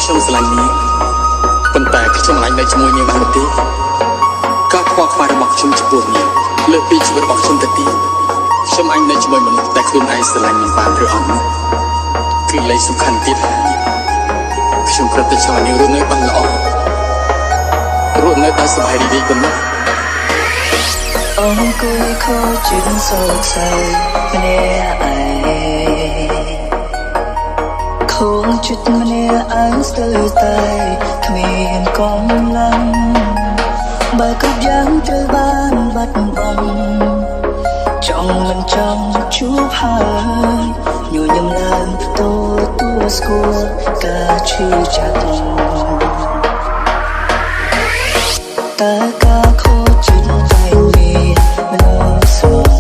ខ្ញុំស្រឡាញ់នាងប៉ុន្តែខ្ញុំមិនអាចនៅជាមួយនាងបានទេការខ្វល់ខ្វាយរបស់ខ្ញុំចំពោះនាងលើសពីជីវិតរបស់ខ្ញុំទៅទៀតខ្ញុំអាចនៅជាមួយមនុស្សតែខ្លួនឯងស្រឡាញ់មិនបានឬអត់គឺលេខសំខាន់ទៀតខ្ញុំប្រតិចរនាងរស់នៅបានល្អរស់នៅដោយសុខរីករាយប៉ុណ្ណោះអង្គុយខូចចិត្តសោកសៅម្នាក់ឯងខូចចិត្តម្នាក់ឯងស្ទើរតែគ្មានកម្លាំងបើគ្រប់យ៉ាងត្រូវបានបាត់បង់ចង់មិនចង់ជួបហើយញញឹមឡើងទទួលស្គាល់ការឈឺចាប់តើការខូចចិត្តតែមានមនុស្សស្មោះ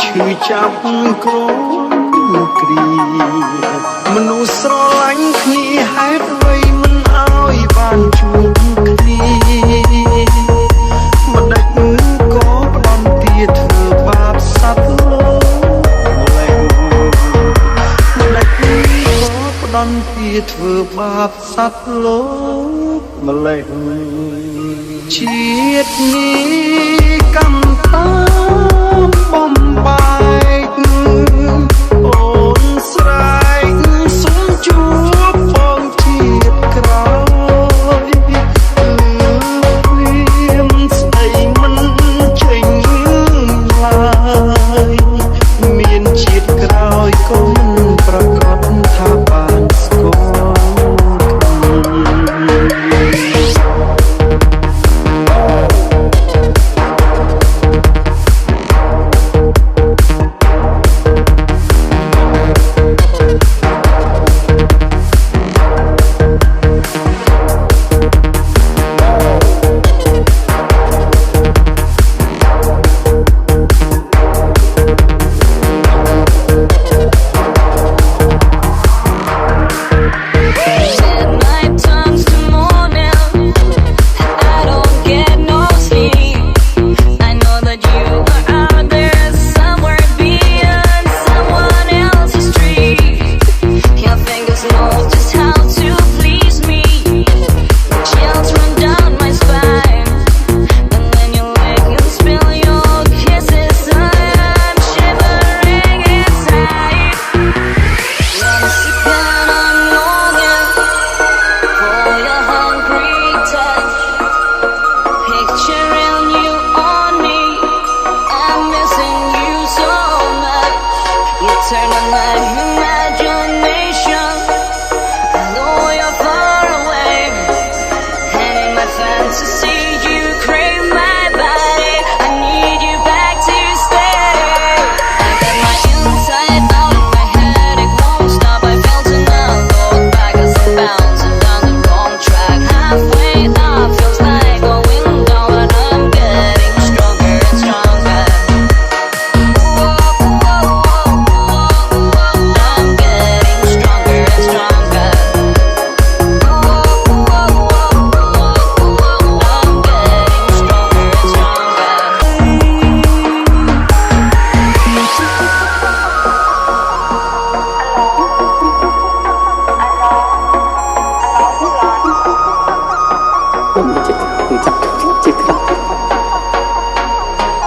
ឈឺចាប់កូនគ្រីមនុស្សស្រឡាញ់គ្នាហេតុអ្វីមិនឲ្យបានជួបគ្នាមិនដេចក៏ផ្ដំទាធ្វើបាបសត្វលោកមិនដេចក៏ផ្ដំទាធ្វើបាបសត្វលោកម្លេះជាតិនេះកម្មតាបំបែកអូនស្រែកសុំជួបបងជាតិក្រោយព្រៀមស្ដីមិនចេញឡើយ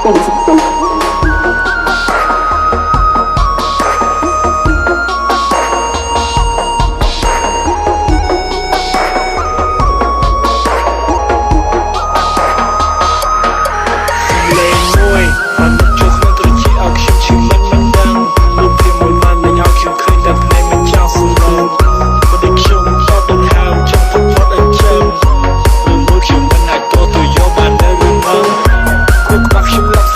លេងមួយបានជួបខ្លួនត្រជាឲ្យខ្ញុំឈឺមិនដឹងរូបភាពមួយបានលេងឲ្យខ្ញុំឃើញតែភ្នែកមិនចង់សម្លងមិនដែលខ្ញុំអត់ទៅហៅចង់ទៅផុតអញ្ចឹងរឿងមួយខ្ញុំមិនអាចទោះទៅយកបាននៅរឿងមកគួរក្បាក់ខ្ញុំឡប់